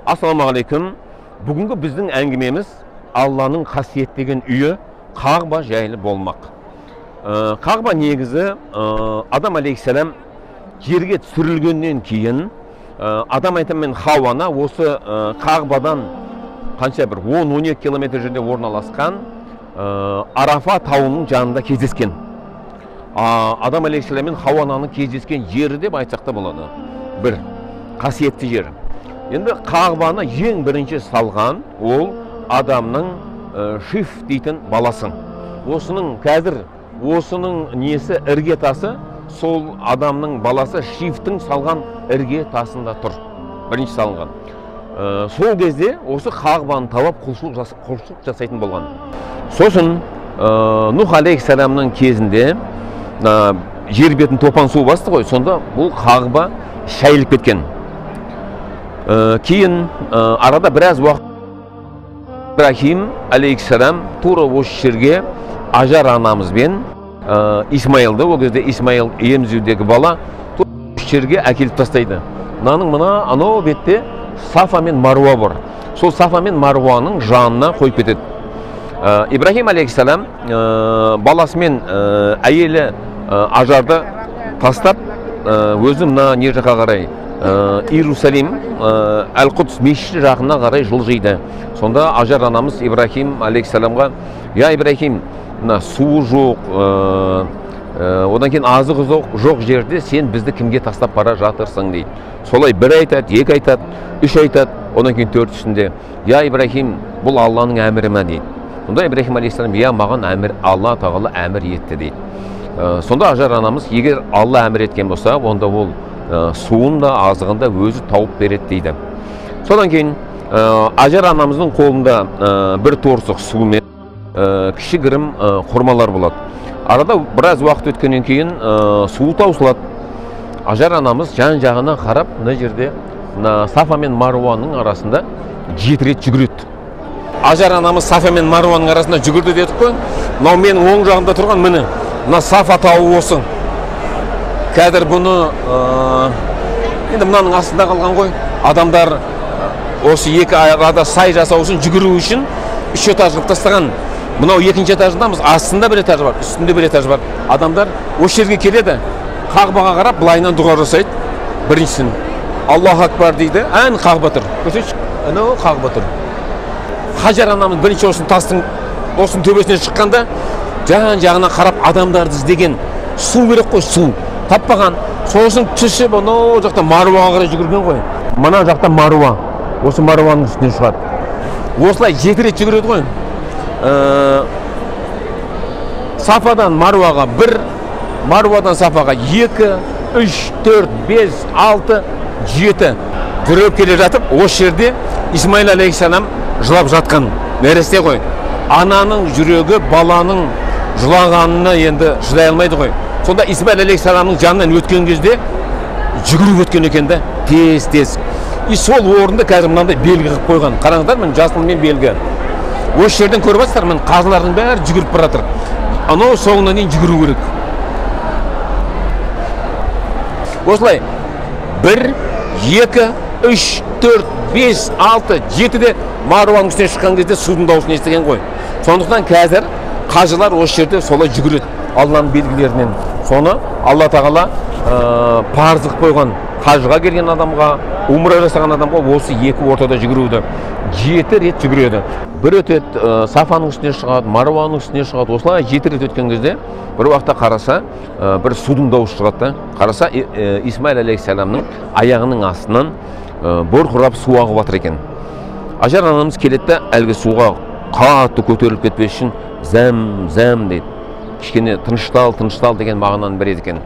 Assalamualaikum. Бүгінгі біздің әңгімеміз Алланың қасиеттеген үйі Қағба жайлы болмақ. Қағба негізі Адам алейхиссалам жерге түсірілгеннен кейін Адам мен Хауана осы Қағбадан қанша бір 10-12 километр жерде орналасқан Арафа тауының жанында кездескен. Адам алейхиссалам мен Хауананың кездескен жері деп айтсақ та болады. Бір қасиетті жер. Енді Қағбаны ең бірінші салған ол адамның Шиф дейтін баласын. Осының несі іргетасы сол адамның баласы Шифтің салған іргетасында тұр. Бірінші салынған. Сол кезде осы Қағбаны тауып құлшылық жасайтын болған. Сосын Нух алейхиссаламның кезінде жер бетін топан су басты ғой, сонда бұл Қағба шайылып кеткен. Кейін арада біраз уақыт Ибрахим алейхиссалам тура осы жерге Ажар анамызбен Исмаилды, ол кезде Исмаил емізудегі бала осы жерге әкеліп тастайды. Анау бетте Сафа мен Маруа бар. Сол Сафа мен Маруаның жанына қойып кетеді. Ибрахим алейхиссалам баласымен әйелі Ажарды тастап өзі не жаққа қарай Иерусалим, Әл-Құдс мешіті жағына қарай жылжиды. Сонда Ажар анамыз Ибрахим алейхиссаламға: "Я Ибрахим, суы жоқ, одан кейін азығы жоқ жерде сен бізді кімге тастап бара жатырсың?" дейді. Солай бір айтады, екі айтады, үш айтады, одан кейін төртісінде: "Я Ибрахим, бұл Алланың әмірі ме?" дейді. Сонда Ибрахим алейхиссалам: "Я, маған Алла тағала әмір етті" дейді. Сонда Ажар анамыз: "Егер Алла әмір еткен болса, онда ол суын да азығын да өзі тауып береді" дейді. Содан кейін Ажар анамыздың қолында бір торсық су мен кішігірім құрмалар болады. Арада біраз уақыт өткеннен кейін суы таусылады. Ажар анамыз жан жағына қарап, мына жерде Сафа мен Маруаның арасында 7 рет жүгіреді. Ажар анамыз Сафа мен Маруаның арасында жүгірді дедік қой. Мынау менің оң жағымда тұрған міне мына Сафа тауы осы. Қазір бұны енді мынаның астында қалған ғой. Адамдар осы екі арада сай жасау үшін, жүгіру үшін 3 этаж қылып тастаған. Мынау екінші этажындамыз, астында бір этаж бар, үстінде бір этаж бар. Адамдар осы жерге келеді, Қағбаға қарап былайынан дұға жасайды. Біріншісін Аллаху акбар дейді, ән Қағба тұр. Көрсетші, анау Қағба тұр. Хажар анамыз бірінші осының тастың осының төбесіне шыққанда жан жағына қарап адамдарды іздеген. Су керек қой, су таппаған. Сосын түсіп анау жақта Маруаға қарай жүгірген ғой. Мына жақта Маруа, осы Маруаның үстіне шығады. Осылай 7 рет жүгіреді ғой. Сафадан Маруаға 1, Маруадан Сафаға 2, 3, 4, 5, 6, 7 жүріп келе жатып, осы жерде Исмаил алейхиссалам жылап жатқан нәресте ғой. Ананың жүрегі баланың жылағанына енді шыдай алмайды ғой. Сонда Исмаил алейхиссаламның жанынан өткен кезде жүгіріп өткен екен де, тез. И сол орында қазір мынандай белгі қылып қойған. Қараңыздар, мен жасылмен белгі. Осы жерден көріп жатсыздар, мен қазылардың бәрі жүгіріп бара жатыр. Анау соңынан дейін жүгіру керек. Осылай 1, 2, 3, 4, 5, 6, 7-де Маруаның үстіне шыққан кезде судың дауысын естіген ғой. Сондықтан қазір қажылар осы жерде солай жүгіреді. Алланың белгілерінен. Соны Алла тағала парыз қылып қойған. Қажыға келген адамға, умра жасаған адамға осы екі ортада жүгіруді 7 рет жүгіреді. Бір өтеді, Сафаның үстіне шығады, Маруаның үстіне шығады. Осылай 7 рет өткен кезде бір уақытта қараса, бір судың дауысы шығады. Қараса, Исмаил алейхиссаламның аяғының астынан бұрқырап су ағып жатыр екен. Ажар анамыз келеді, әлгі суға қатты көтеріліп кетпес үшін зәм дейді. Кішкене тыныштал деген мағынаны береді екен.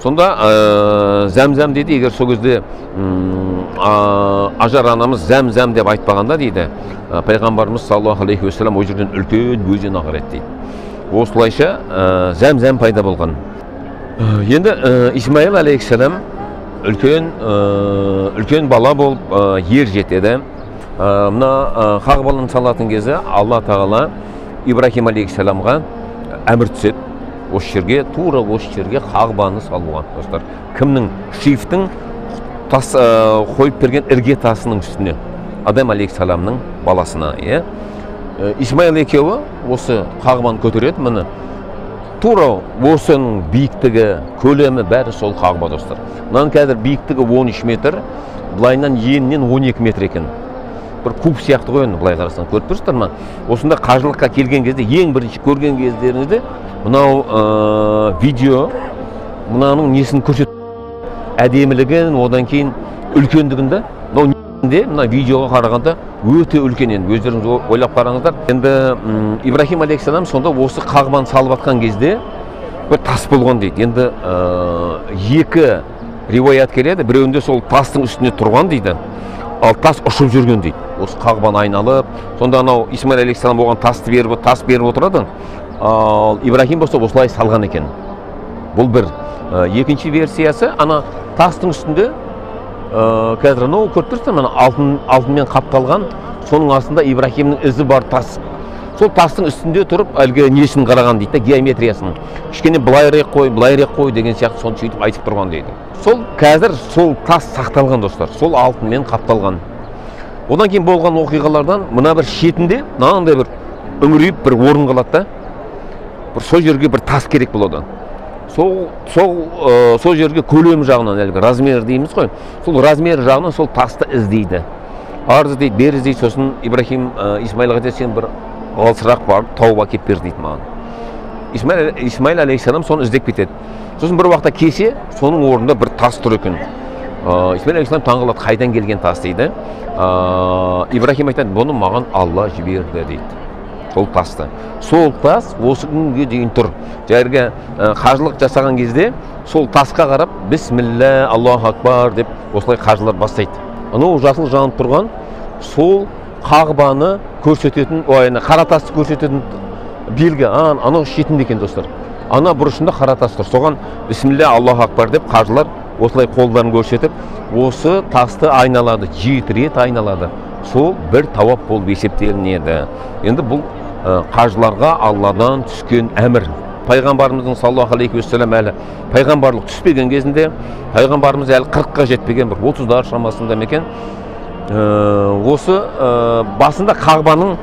Сонда зәм дейді. Егер сол кезде Ажар анамыз зәм деп айтпағанда дейді, пайғамбарымыз саллаллаху алейхи уассалам ол жерден үлкен өзен ағарады дейді. Осылайша зәм пайда болған. Енді Исмаил алейхиссалам үлкен бала болып ер жетеді. Мына Қағбаның салатын кезде Алла тағала Ибрахим алейхиссаламға әмір түседі. Осы жерге, тура осы жерге Қағбаны салуға. Достар, кімнің? Шифтің қойып берген ірге тасының үстіне. Адам алейхиссаламның баласына, иә. Исмаил екеуі осы қағбаны көтереді, міне. Тура осының биіктігі, көлемі бәрі сол қағба, достар. Мынаның қазір биіктігі 13 метр, былайынан енінен 12 метр екен. Бір куб сияқты ғой, былай қарасаң, көріп тұрсыздар ма? Осында қажылыққа келген кезде, ең бірінші көрген кездеріңізде, мынау видео, мынаның несін көрсетіп, әдемілігін, одан кейін үлкендігінде, мына видеоға қарағанда өте үлкен, енді өздеріңіз ойлап қараңыздар. Енді Ибрахим алейхиссалам сонда осы қағбаны салып атқан кезде бір тас болған дейді. Енді екі риуаят келеді, біреуінде сол тастың үстіне тұрған дейді, ал тас ұшып жүрген дейді. Осы қағбаны айналып, сонда анау Исмаил алейхиссалам оған тас беріп отырады, ал Ибрахим болса осылай салған екен. Бұл бір. Екінші версиясы, ана тастың үстінде қазір анау көріп тұрсыздар, мына алтынмен қапталған, соның астында Ибрахимнің ізі бар тас. Сол тастың үстінде тұрып, әлгі несін қараған дейді, геометриясын. Кішкене былайырақ қой деген сияқты соны сөйтіп айтып тұрған дейді. Сол қазір сол тас сақталған, достар, сол алтынмен қапталған. Одан кейін болған оқиғалардан мына бір шетінде, мынандай бір үңірейіп бір орын қалады да, бір сол жерге бір тас керек болады. Сол жерге көлемі жағынан, әлгі размер дейміз ғой, сол размер жағынан сол тасты іздейді. Арыз дейді, бер іздейді, сосын Ибрахим Исмайлға айтады, сен бір алысырақ барып тауып әкеп бер дейді маған. Исмаил алейхиссалам соны іздеп кетеді. Сосын бір уақытта кесе, соның орнында бір тас тұр екен. Исмаил алейхиссалам таңғалады, қайдан келген тас дейді. Ибрахим айтады, бұны маған Алла жіберді дейді. Сол тасты. Сол тас осы күнге дейін тұр. Жерге қажылық жасаған кезде сол тасқа қарап, бисмилля, Аллаху акбар деп осылай қажылар бастайды. Анау жасыл жанып тұрған сол қағбаны көрсететін, қара тасты көрсететін белгі, анау шетінде екен, достар. Ана бұрышында қара тас тұр. Соған бисмилля, Аллаху акбар деп қажылар осылай қолдарын көрсетіп, осы тасты айналады, 7 рет айналады. Сол бір тауап болып есептелінеді. Енді бұл қажыларға Алладан түскен әмір. Пайғамбарымыздың саллаллаху алейхи уассалам әлі пайғамбарлық түспеген кезінде, пайғамбарымыз әлі 40-қа жетпеген, бір 30-дар шамасында мекен. Осы басында қағбаның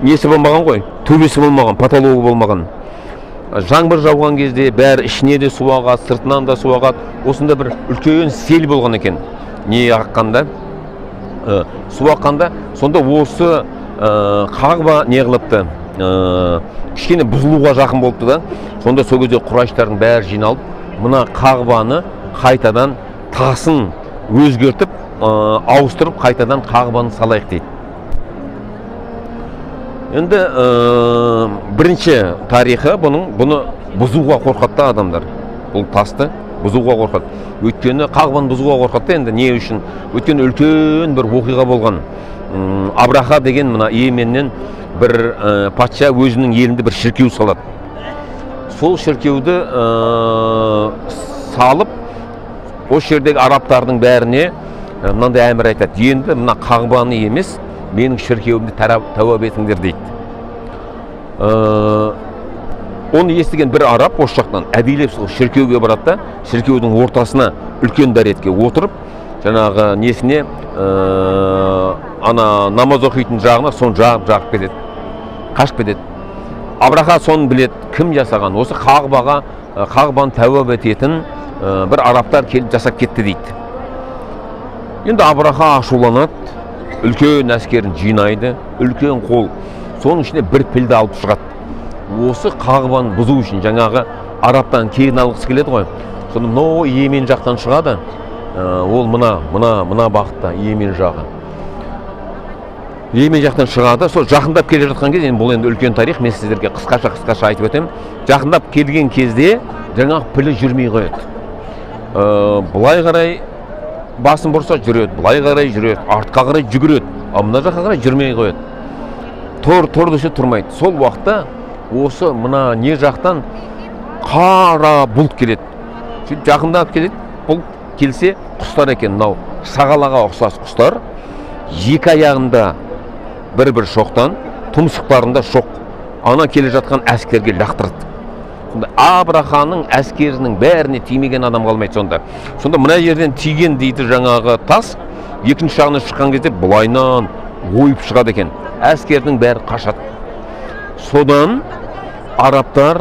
несі болмаған ғой, төбесі болмаған, потологы болмаған. Жаңбыр жауған кезде бәрі ішіне де су ағады, сыртынан да су ағады. Осында бір үлкен сел болған екен. Не аққанда? Су аққанда, сонда осы қағба не қылыпты, кішкене бұзылуға жақын болыпты да. Сонда сол кезде құрайыштардың бәрі жиналып, мына қағбаны қайтадан тасын өзгертіп, ауыстырып, қайтадан қағбаны салайық дейді. Енді бірінші тарихы бұны бұзуға қорқатты адамдар. Бұл тасты бұзуға қорқады. Өйткені қағбаны бұзуға қорқатты. Енді не үшін? Өйткені үлкен бір оқиға болған. Абраха деген мына Йеменнен бір патша өзінің елінде бір шіркеу салады. Сол шіркеуді салып, осы жердегі арабтардың бәріне мынандай әмір айтады. Енді мына қағбаны емес, менің шіркеуімді тәуап етіңдер дейді. Оны естіген бір араб осы жақтан әдейлеп сол шіркеуге барады да, шіркеудің ортасына үлкен дәретке отырып, жаңағы несіне ана намаз оқитын жағына соны жағып кетеді, қашып кетеді. Абраха соны біледі, кім жасаған? Осы қағбаны тәуап ететін бір арабтар келіп жасап кетті дейді. Енді Абраха ашуланады, үлкен әскерін жинайды, үлкен қол. Соның ішіне бір пілді алып шығады. Осы қағбаны бұзу үшін жаңағы арабтан кейін алғысы келеді ғой. Соны мынау Йемен жақтан шығады. Ол мына бағытта Йемен жағы. Йемен жақтан шығады. Сол жақындап келе жатқан кезде, бұл енді үлкен тарих, мен сіздерге қысқаша айтып өтем. Жақындап келген кезде жаңағы пілі жүрмей қояды. Бұлай қарай басын бұрса жүреді, бұлай қарай жүреді, артқа қарай жүгіреді, мына жаққа қарай жүрмей қояды. Тұр десе тұрмайды. Сол уақытта осы мына не жақтан қара бұлт келеді. Сөйтіп жақындап келеді, бұлт келсе құстар екен, мынау шағалаға ұқсас құстар. Екі аяғында бір шоқтан, тұмсықтарында шоқ. Ана келе жатқан әскерге лақтырды. Сонда Абраханың әскерінің бәріне тимеген адам қалмайды сонда. Сонда мына жерден тиген дейді жаңағы тас, екінші жағына шыққан кезде бұлайнан ойып шығады екен. Әскердің бәрі қашады. Содан арабтар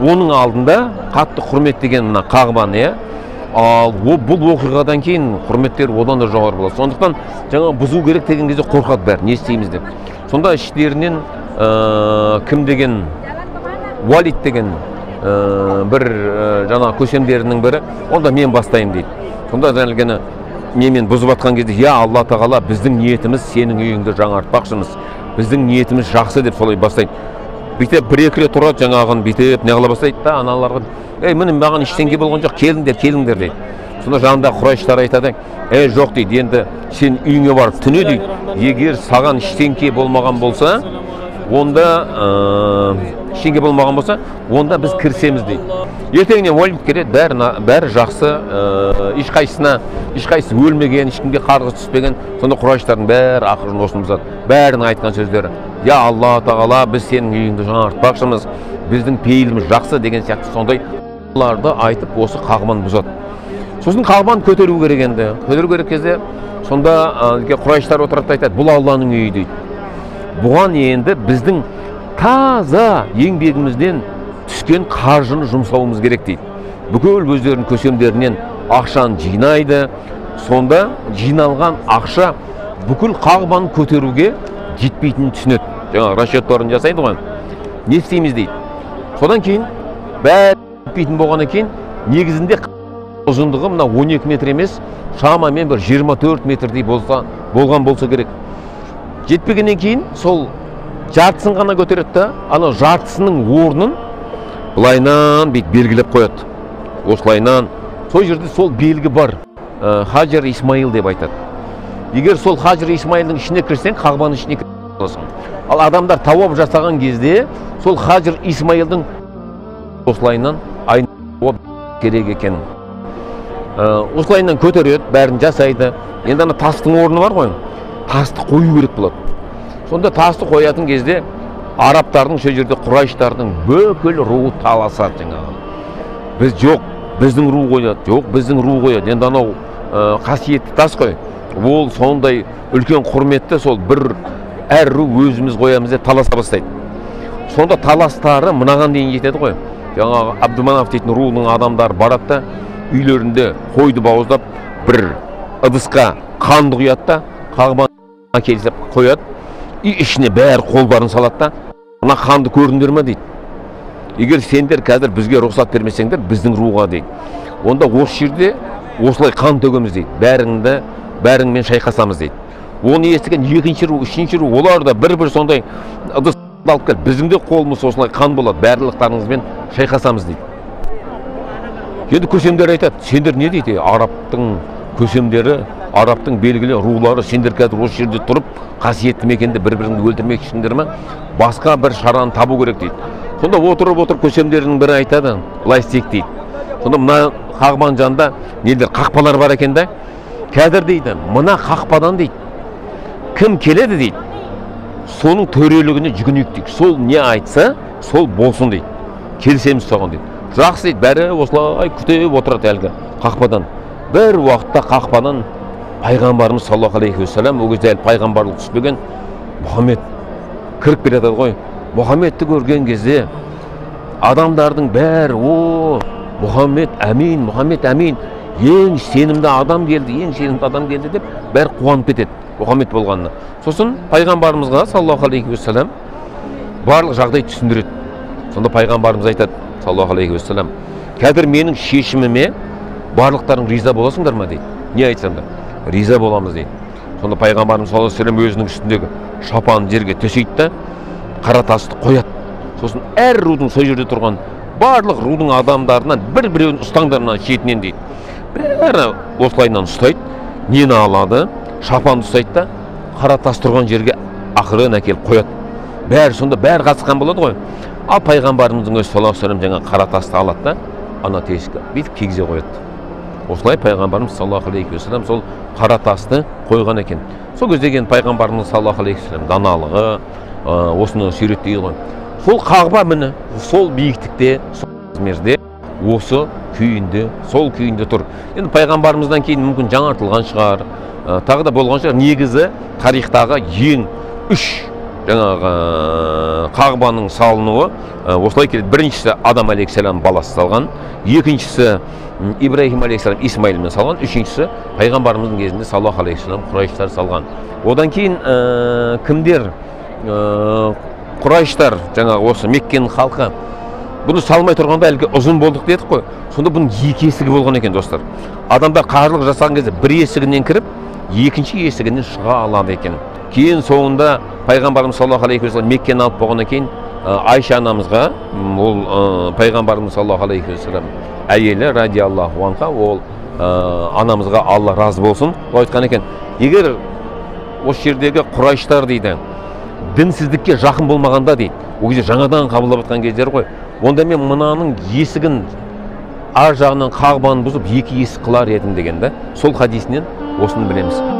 оның алдында қатты құрметтеген мына Қағбаны, ал бұл оқиғадан кейін құрметтер одан да жоғары болады. Сондықтан жаңа бұзу керек деген кезде қорқады бәрі, не істейміз деп. Сонда іштерінен кім деген, Уалид деген бір жаңа көсемдерінің бірі, онда мен бастайын дейді. Сонда жаңағыны немен бұзып атқан кезде, я Алла тағала, біздің ниетіміз сенің үйіңді жаңартпақшымыз, біздің ниетіміз жақсы деп солай бастайды. Бүйтіп бір-екі рет тұрады, жаңағын бүйтіп неғыла бастайды да, аналарға, міне маған ештеңе болған жоқ, келіңдер дейді. Сонда жанында Құрайштар айтады, жоқ дейді, енді сен үйіңе барып түне дейді, егер саған ештеңе болмаған болса, онда біз кірсеміз дейді. Ертеңіне Уалид келеді, бәрі жақсы, ешқайсысы өлмеген, ешкімге қарғыс түспеген. Сонда Құрайштардың бәрі ақырын осыны бұзады. Бәрінің айтқан сөздері, я Алла тағала, біз сенің үйіңді жаңартпақшымыз, біздің пейіліміз жақсы деген сияқты сондай айтып осы Қағбаны бұзады. Сосын Қағбаны көтеру керек енді. Көтеру керек кезде сонда Құрайштар отырады айтады, бұл Алланың үйі дейді. Бұған енді біздің таза еңбегімізден түскен қаржыны жұмсауымыз керек дейді. Бүкіл өздерінің көсемдерінен ақшаны жинайды. Сонда жиналған ақша бүкіл Қағбаны көтеруге жетпейтінін түсінеді. Жаңағы расчеттарын жасайды ғой. Не істейміз дейді. Содан кейін бәрі жетпейтін болғаннан кейін негізінде ұзындығы мына 12 метр емес, шамамен бір 24 метрдей болған болса керек. Жетпегеннен кейін сол жартысын ғана көтереді да, анау жартысының орнын былайнан бейт белгілеп қояды. Осылайнан сол жерде сол белгі бар. Хаджар Исмаил деп айтады. Егер сол Хаджар Исмаилдің ішіне кірсең, Қағбаның ішіне кірсең. Ал адамдар тауап жасаған кезде сол Хаджар Исмаилдің осылайнан айналып керек екен. Осылайнан көтереді, бәрін жасайды. Енді ана тастың орны бар ғой. Тасты қою керек болады. Сонда тасты қоятын кезде арабтардың сол жерде Құрайштардың бүкіл руы таласады жаңағы. Біз жоқ, біздің ру қояды, жоқ, біздің ру қояды. Енді анау қасиетті тас қой. Ол сондай үлкен құрметті, сол бір әр ру өзіміз қоямыз деп таласа бастайды. Сонда таластары мынаған дейін жетеді ғой. Жаңағы Абдуманав дейтін руының адамдары барады да, үйлерінде қойды бауыздап, бір ыдысқа қанды құяды да, Қағбаны келсеп қояды, ішіне бәрі қолдарын салады да, мына қанды көрдіңдер ме дейді. Егер сендер қазір бізге рұқсат бермесеңдер, біздің руға дейді. Онда осы жерде осылай қан төгеміз дейді. Бәріңмен шайқасамыз дейді. Оны естіген екінші ру, үшінші ру, олар да бір-бір сондай ыдыс алып кел, біздің де қолымыз осылай қан болады, барлықтарыңызбен шайқасамыз дейді. Енді көсемдер айтады, сендер не дейді? Арабтың көсемдері, арабтың белгілі рулары, сендер қазір осы жерде тұрып, қасиетті мекенде бір-біріңді өлтірмекшісіңдер ме? Басқа бір шараны табу керек дейді. Сонда отырып көсемдерінің бірі айтады, былай істейік дейді. Сонда мына Қағбаның жанында нелер қақпалар бар екен да, қазір дейді, мына қақпадан дейді, кім келеді дейді, соның төрелігіне жүгінейік дейді. Сол не айтса, сол болсын дейді. Келсеміз соған дейді. Жақсы дейді, бәрі осылай күтіп отырады әлгі қақпадан. Бір уақытта қақпадан пайғамбарымыз саллаллаху алейхи уассалам, ол кезде әлі пайғамбарлық түспеген, Мұхаммед кіріп келеді ғой. Мұхаммедті көрген кезде адамдардың бәрі, Мұхаммед әмин, ең сенімді адам келді деп бәрі қуанып кетеді Мұхаммед болғанына. Сосын пайғамбарымызға саллаллаху алейхи уассалам барлық жағдай түсіндіреді. Сонда пайғамбарымыз айтады саллаллаху алейхи уассалам, қазір менің шешіміме барлықтарың риза боласыңдар ма дейді. Не айтсаңдар? Риза боламыз дейді. Сонда пайғамбарымыз саллаллаху алейхи уассалам өзінің үстіндегі шапанын жерге төсейді да, қара тасты қояды. Сосын әр рудың сол жерде тұрған барлық рудың адамдарынан бір-біреуін ұстаңдар мына шетінен дейді. Бәрі осылайынан ұстайды, нені алады, шапанды ұстайды да, қара тас тұрған жерге ақырын әкеліп қояды. Сонда бәрі қатысқан болады ғой. Ал пайғамбарымыздың өзі саллаллаху алейхи уассалам жаңа қара тасты алады да, ана тесікке бүйтіп кигізе қояды. Осылай пайғамбарымыз саллаллаху алейхи уассалам сол қара тасты қойған екен. Сол кездеген пайғамбарымыз саллаллаху алейхи уассалам даналығы осыны сүйреттейді ғой. Сол Қағба міне, сол биіктікте, сол мерзде, осы күйінде, сол күйінде тұр. Енді пайғамбарымыздан кейін мүмкін жаңартылған шығар, тағы да болған шығар, негізі тарихтағы ең үш жаңағы қағбаның салынуы осылай келеді. Біріншісі Адам алейхиссалам баласы салған, екіншісі Ибраһим алейхиссалам Исмаилмен салған, үшіншісі пайғамбарымыздың кезінде саллаллаху алейхи вассалам Құрайыштар салған. Одан кейін кімдер? Құрайыштар, жаңағы осы Меккенің халқы. Бұны салмай тұрғанда әлгі ұзын болдық дедік қой. Сонда бұның екі есігі болған екен, достар. Адамдар қажылық жасаған кезде бір есігінен кіріп, екінші есігінен шыға алады екен. Кейін соңында пайғамбарымыз саллаллаху алейхи вассалам Меккені алып болғаннан кейін Айша анамызға, ол пайғамбарымыз саллаллаху алейхи вассалам әйелі радиаллаху анха, ол анамызға Алла разы болсын, ол айтқан екен, егер осы жердегі Құрайыштар дейді, дінсіздікке жақын болмағанда дейді, ол кезде жаңадан қабылдап жатқан кездері ғой, онда мен мынаның есігін ар жағынан қағбаны бұзып екі есік қылар едім деген да, сол хадисінен осыны білеміз.